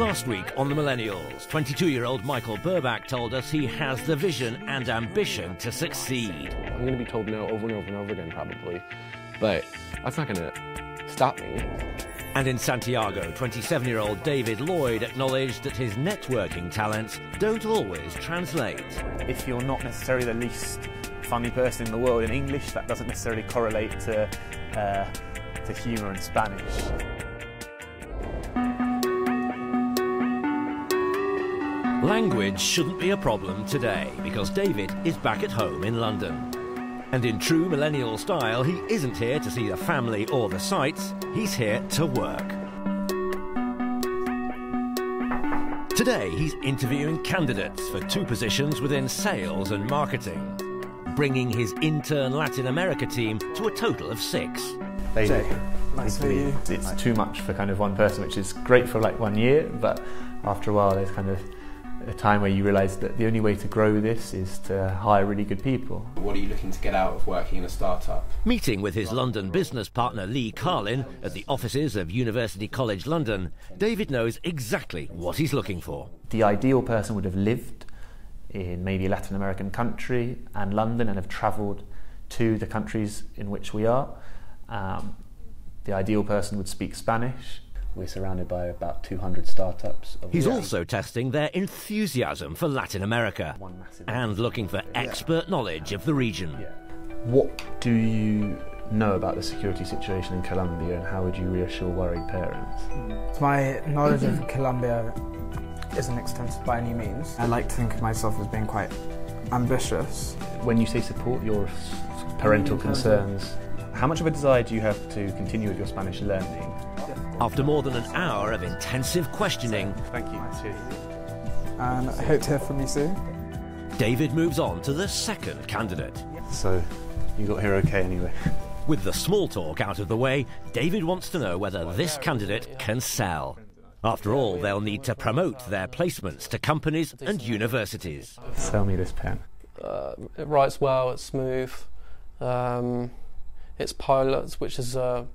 Last week on The Millennials, 22-year-old Michael Burbach told us he has the vision and ambition to succeed. I'm going to be told no over and over and over again, probably, but that's not going to stop me. And in Santiago, 27-year-old David Lloyd acknowledged that his networking talents don't always translate. If you're not necessarily the least funny person in the world in English, that doesn't necessarily correlate to humour in Spanish. Language shouldn't be a problem today because David is back at home in London. And in true millennial style, he isn't here to see the family or the sights, he's here to work. Today, he's interviewing candidates for 2 positions within sales and marketing, bringing his Intern Latin America team to a total of 6. Jay, nice to meet you. It's too much for kind of one person, which is great for like 1 year, but after a while there's kind of a time where you realise that the only way to grow this is to hire really good people. What are you looking to get out of working in a startup? Meeting with his London business partner Lee Carlin at the offices of University College London, David knows exactly what he's looking for. The ideal person would have lived in maybe a Latin American country and London and have travelled to the countries in which we are. The ideal person would speak Spanish. We're surrounded by about 200 startups. He's also testing their enthusiasm for Latin America and looking for expert knowledge of the region. What do you know about the security situation in Colombia, and how would you reassure worried parents? My knowledge of Colombia isn't extensive by any means. I like to think of myself as being quite ambitious. When you say support your parental concerns, How much of a desire do you have to continue with your Spanish learning? After more than an hour of intensive questioning, Thank you. And I hope to hear from you soon. David moves on to the second candidate. so you got here okay anyway. With the small talk out of the way, David wants to know whether this candidate can sell. After all, they'll need to promote their placements to companies and universities. Sell me this pen. It writes well, it's smooth. It's Pilots, which is a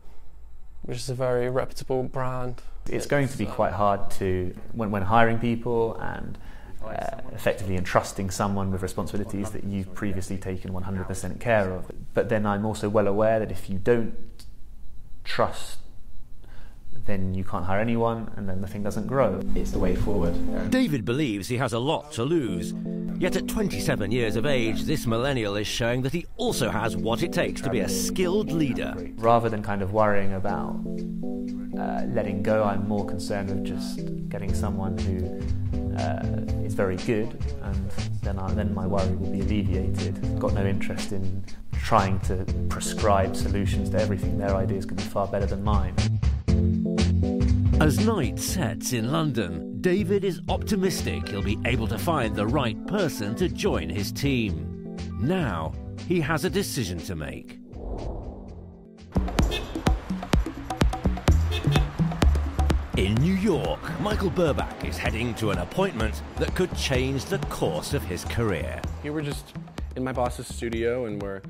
very reputable brand. It's going to be quite hard to, when hiring people and effectively entrusting someone with responsibilities that you've previously taken 100% care of. But then I'm also well aware that if you don't trust, then you can't hire anyone, and then the thing doesn't grow. It's the way forward. David believes he has a lot to lose. Yet at 27 years of age, this millennial is showing that he also has what it takes to be a skilled leader. Rather than kind of worrying about letting go, I'm more concerned with just getting someone who is very good, and then my worry will be alleviated. I've got no interest in trying to prescribe solutions to everything. Their ideas could be far better than mine. As night sets in London, David is optimistic he'll be able to find the right person to join his team. Now, he has a decision to make. In New York, Michael Burbach is heading to an appointment that could change the course of his career. Here we're just in my boss's studio and we're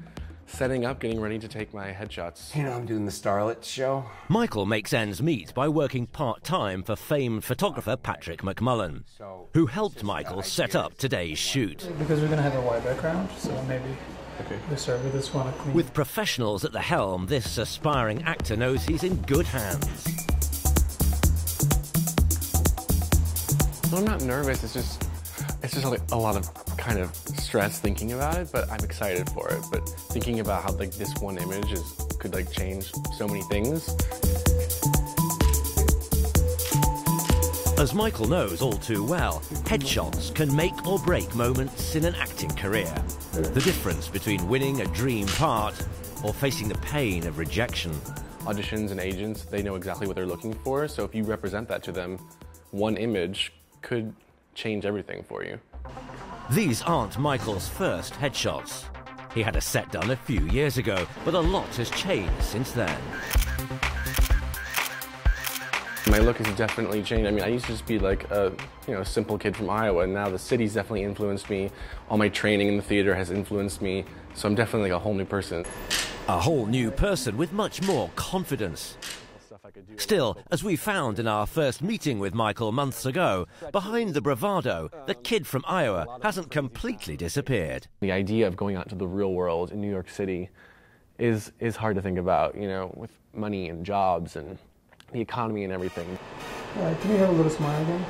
setting up, getting ready to take my headshots. You know, I'm doing the Starlet show. Michael makes ends meet by working part-time for famed photographer Patrick McMullen, who helped Michael set up today's shoot. Because we're going to have a white background, so maybe the server just want to clean. With professionals at the helm, this aspiring actor knows he's in good hands. I'm not nervous, it's just like a lot of kind of stress thinking about it, but I'm excited for it. But thinking about how like this one image could like change so many things. As Michael knows all too well, headshots can make or break moments in an acting career. The difference between winning a dream part or facing the pain of rejection. Auditions and agents, they know exactly what they're looking for, so if you represent that to them, one image could change everything for you. These aren't Michael's first headshots. He had a set done a few years ago, but a lot has changed since then. My look has definitely changed. I mean, I used to just be like a simple kid from Iowa, and now the city's definitely influenced me. All my training in the theater has influenced me, so I'm definitely like a whole new person. A whole new person with much more confidence. Still, as we found in our first meeting with Michael months ago, behind the bravado, the kid from Iowa hasn't completely disappeared. The idea of going out to the real world in New York City is hard to think about, you know, with money and jobs and the economy and everything. Can you have a little smile again?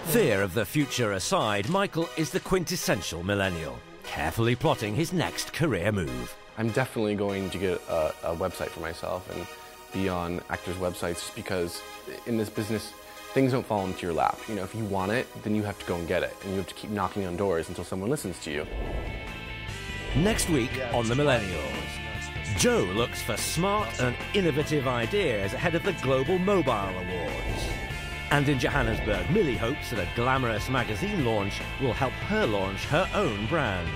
Fear of the future aside, Michael is the quintessential millennial, carefully plotting his next career move. I'm definitely going to get a website for myself and be on actors' websites, just because in this business, things don't fall into your lap. You know, if you want it, then you have to go and get it, and you have to keep knocking on doors until someone listens to you. Next week on The Millennials, Joe looks for smart and innovative ideas ahead of the Global Mobile Awards. And in Johannesburg, Millie hopes that a glamorous magazine launch will help her launch her own brand.